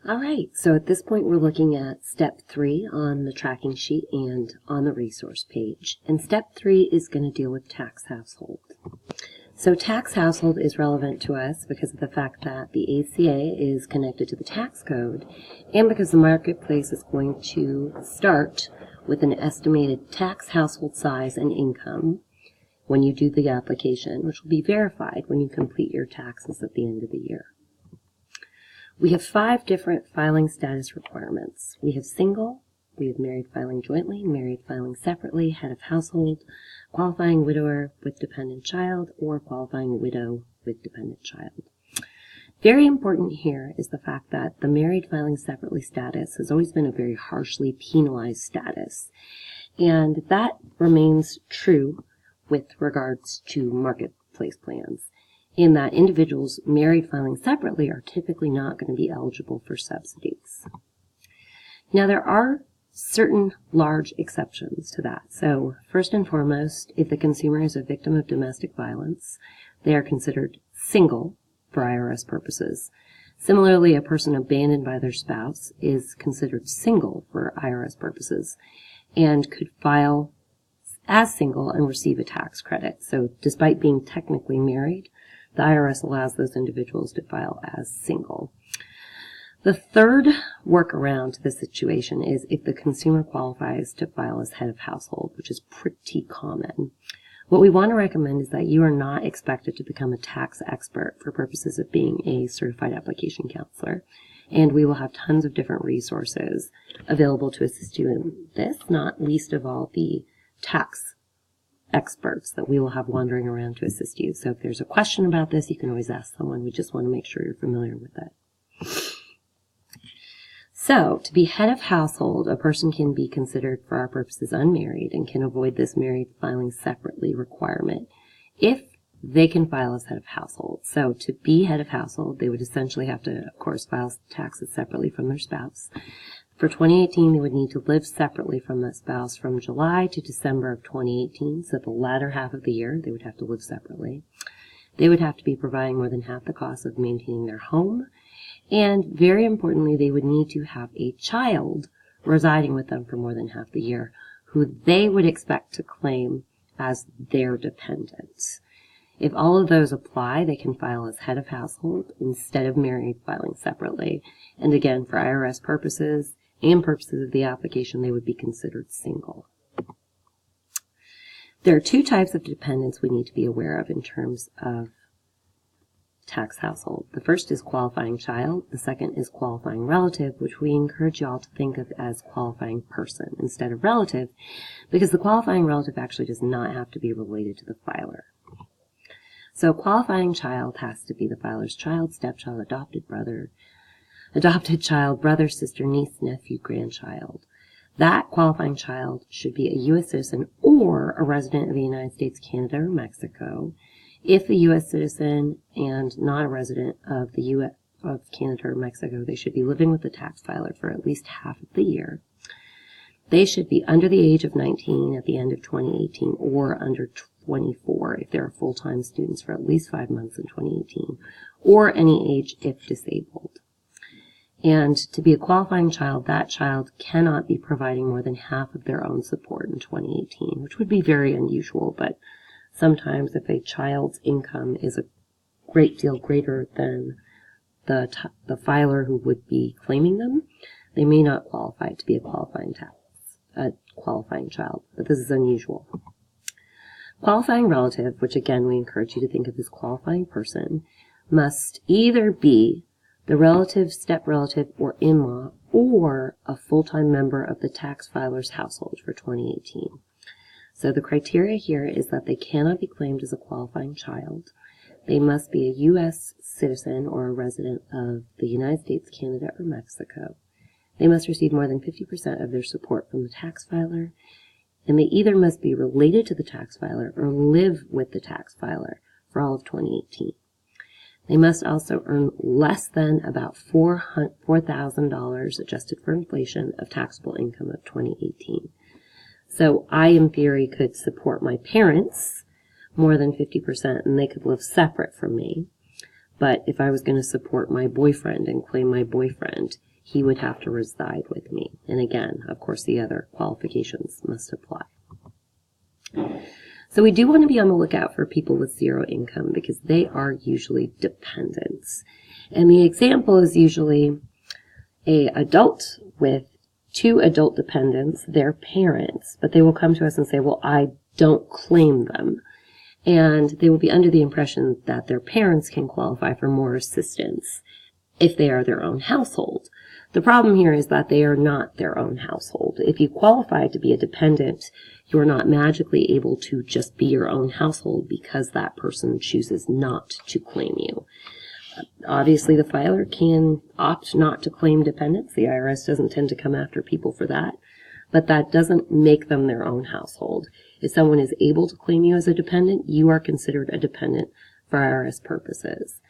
All right, so at this point we're looking at step 3 on the tracking sheet and on the resource page. And step 3 is going to deal with tax household. So tax household is relevant to us because of the fact that the ACA is connected to the tax code and because the marketplace is going to start with an estimated tax household size and income when you do the application, which will be verified when you complete your taxes at the end of the year. We have 5 different filing status requirements. We have single, we have married filing jointly, married filing separately, head of household, qualifying widower with dependent child, or qualifying widow with dependent child. Very important here is the fact that the married filing separately status has always been a very harshly penalized status, and that remains true with regards to marketplace plans, in that individuals married filing separately are typically not going to be eligible for subsidies. Now, there are certain large exceptions to that. So, first and foremost, if the consumer is a victim of domestic violence, they are considered single for IRS purposes. Similarly, a person abandoned by their spouse is considered single for IRS purposes and could file as single and receive a tax credit. So, despite being technically married, the IRS allows those individuals to file as single. The third workaround to this situation is if the consumer qualifies to file as head of household, which is pretty common. What we want to recommend is that you are not expected to become a tax expert for purposes of being a certified application counselor, and we will have tons of different resources available to assist you in this, not least of all the tax experts that we will have wandering around to assist you. So if there's a question about this, you can always ask someone. We just want to make sure you're familiar with it. So, to be head of household, a person can be considered for our purposes unmarried and can avoid this married filing separately requirement if they can file as head of household. So, to be head of household, they would essentially have to, of course, file taxes separately from their spouse. For 2018, they would need to live separately from that spouse from July to December of 2018, so the latter half of the year, they would have to live separately. They would have to be providing more than half the cost of maintaining their home, and very importantly, they would need to have a child residing with them for more than half the year, who they would expect to claim as their dependent. If all of those apply, they can file as head of household instead of married filing separately. And again, for IRS purposes and purposes of the application, they would be considered single. There are 2 types of dependents we need to be aware of in terms of tax household. The first is qualifying child. The second is qualifying relative, which we encourage you all to think of as qualifying person instead of relative, because the qualifying relative actually does not have to be related to the filer. So qualifying child has to be the filer's child, stepchild, adopted child, brother, sister, niece, nephew, grandchild. That qualifying child should be a U.S. citizen or a resident of the United States, Canada, or Mexico. If a U.S. citizen and not a resident of the U.S. of Canada or Mexico, they should be living with the tax filer for at least half of the year. They should be under the age of 19 at the end of 2018 or under 24 if they're full-time students for at least 5 months in 2018, or any age if disabled. And to be a qualifying child, that child cannot be providing more than half of their own support in 2018, which would be very unusual, but sometimes if a child's income is a great deal greater than the filer who would be claiming them, they may not qualify to be a qualifying child, but this is unusual. Qualifying relative, which again we encourage you to think of as qualifying person, must either be the relative, step-relative, or in-law, or a full-time member of the tax filer's household for 2018. So the criteria here is that they cannot be claimed as a qualifying child. They must be a U.S. citizen or a resident of the United States, Canada, or Mexico. They must receive more than 50% of their support from the tax filer, and they either must be related to the tax filer or live with the tax filer for all of 2018. They must also earn less than about $4,000 adjusted for inflation of taxable income of 2018. So I, in theory, could support my parents more than 50%, and they could live separate from me. But if I was going to support my boyfriend and claim my boyfriend, he would have to reside with me. And again, of course, the other qualifications must apply. So we do want to be on the lookout for people with zero income because they are usually dependents. And the example is usually an adult with 2 adult dependents, their parents, but they will come to us and say, well, I don't claim them. And they will be under the impression that their parents can qualify for more assistance if they are their own household. The problem here is that they are not their own household. If you qualify to be a dependent, you are not magically able to just be your own household because that person chooses not to claim you. Obviously, the filer can opt not to claim dependents. The IRS doesn't tend to come after people for that, but that doesn't make them their own household. If someone is able to claim you as a dependent, you are considered a dependent for IRS purposes.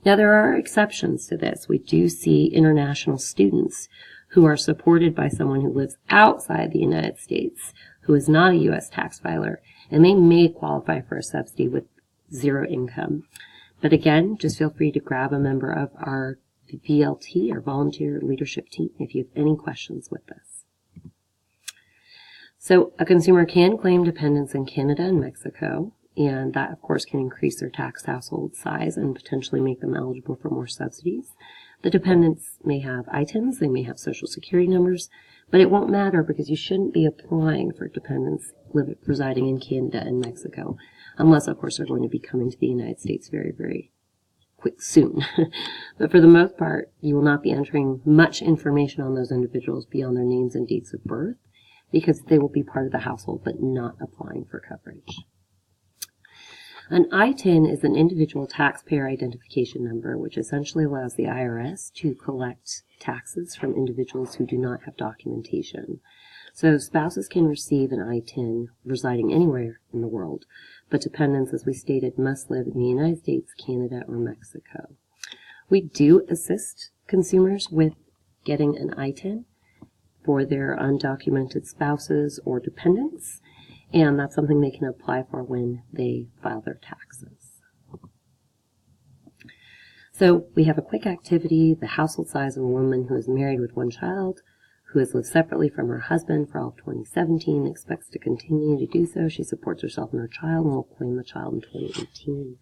Now, there are exceptions to this. We do see international students who are supported by someone who lives outside the United States, who is not a U.S. tax filer, and they may qualify for a subsidy with zero income. But again, just feel free to grab a member of our VLT, or Volunteer Leadership Team, if you have any questions with this. So a consumer can claim dependents in Canada and Mexico, and that, of course, can increase their tax household size and potentially make them eligible for more subsidies. The dependents may have ITINs, they may have Social Security numbers, but it won't matter because you shouldn't be applying for dependents residing in Canada and Mexico, unless, of course, they're going to be coming to the United States very, very quick soon. But for the most part, you will not be entering much information on those individuals beyond their names and dates of birth because they will be part of the household but not applying for coverage. An ITIN is an individual taxpayer identification number, which essentially allows the IRS to collect taxes from individuals who do not have documentation. So spouses can receive an ITIN residing anywhere in the world, but dependents, as we stated, must live in the United States, Canada, or Mexico. We do assist consumers with getting an ITIN for their undocumented spouses or dependents, and that's something they can apply for when they file their taxes. So we have a quick activity, the household size of a woman who is married with 1 child, who has lived separately from her husband for all of 2017, expects to continue to do so. She supports herself and her child and will claim the child in 2018.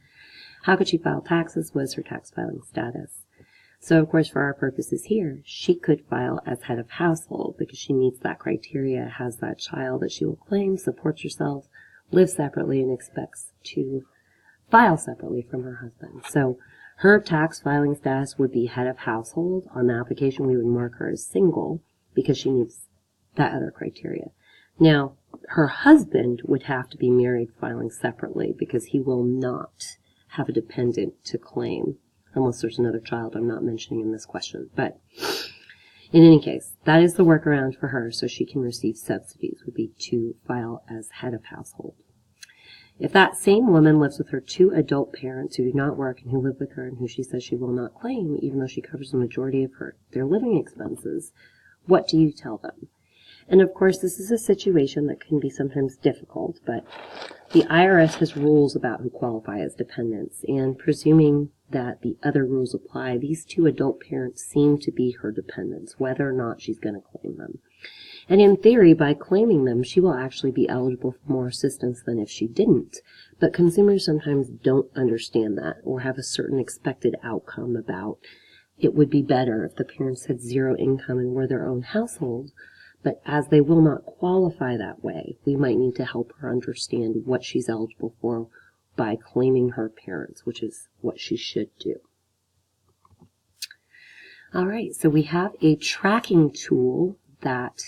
How could she file taxes? What is her tax filing status? So, of course, for our purposes here, she could file as head of household because she meets that criteria, has that child that she will claim, supports herself, lives separately, and expects to file separately from her husband. So her tax filing status would be head of household. On the application, we would mark her as single because she meets that other criteria. Now, her husband would have to be married filing separately because he will not have a dependent to claim unless there's another child I'm not mentioning in this question. But in any case, that is the workaround for her so she can receive subsidies, would be to file as head of household. If that same woman lives with her 2 adult parents who do not work and who live with her and who she says she will not claim, even though she covers the majority of their living expenses, what do you tell them? And of course, this is a situation that can be sometimes difficult, but the IRS has rules about who qualify as dependents, and presuming that the other rules apply, these 2 adult parents seem to be her dependents, whether or not she's going to claim them. And in theory, by claiming them, she will actually be eligible for more assistance than if she didn't. But consumers sometimes don't understand that or have a certain expected outcome about it would be better if the parents had 0 income and were their own household. But as they will not qualify that way, we might need to help her understand what she's eligible for by claiming her parents, which is what she should do. All right, so we have a tracking tool that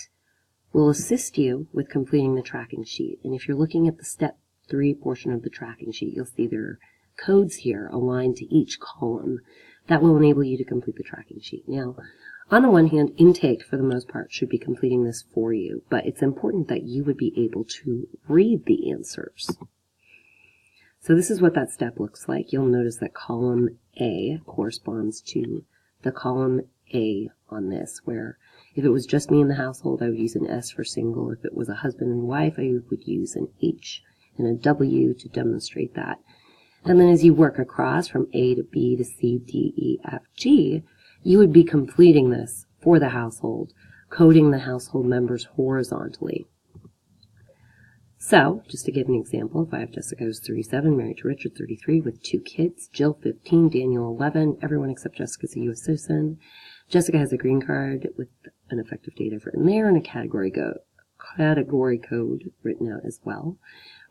will assist you with completing the tracking sheet. And if you're looking at the step 3 portion of the tracking sheet, you'll see there are codes here aligned to each column that will enable you to complete the tracking sheet. Now, on the one hand, intake, for the most part, should be completing this for you, but it's important that you would be able to read the answers. So this is what that step looks like. You'll notice that column A corresponds to the column A on this, where if it was just me in the household, I would use an S for single. If it was a husband and wife, I would use an H and a W to demonstrate that. And then as you work across from A to B to C, D, E, F, G, you would be completing this for the household, coding the household members horizontally. So, just to give an example, if I have Jessica who's 37, married to Richard, 33, with 2 kids, Jill, 15, Daniel, 11, everyone except Jessica's a U.S. citizen. Jessica has a green card with an effective date I've written there and a category code written out as well.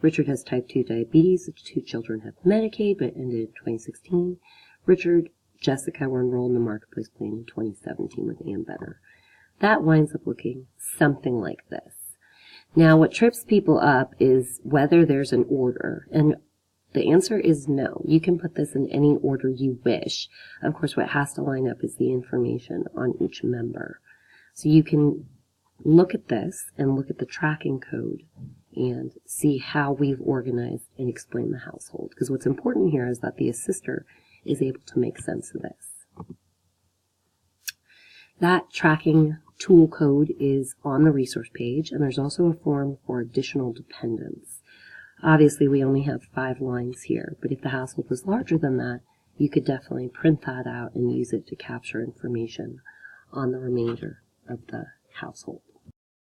Richard has type 2 diabetes. The 2 children have Medicaid, but it ended in 2016. Jessica were enrolled in the Marketplace plan in 2017 with Ambetter. That winds up looking something like this. Now, what trips people up is whether there's an order, and the answer is no. You can put this in any order you wish. Of course, what has to line up is the information on each member. So you can look at this and look at the tracking code and see how we've organized and explained the household. Because what's important here is that the assister is able to make sense of this. That tracking tool code is on the resource page, and there's also a form for additional dependents. Obviously, we only have 5 lines here, but if the household was larger than that, you could definitely print that out and use it to capture information on the remainder of the household.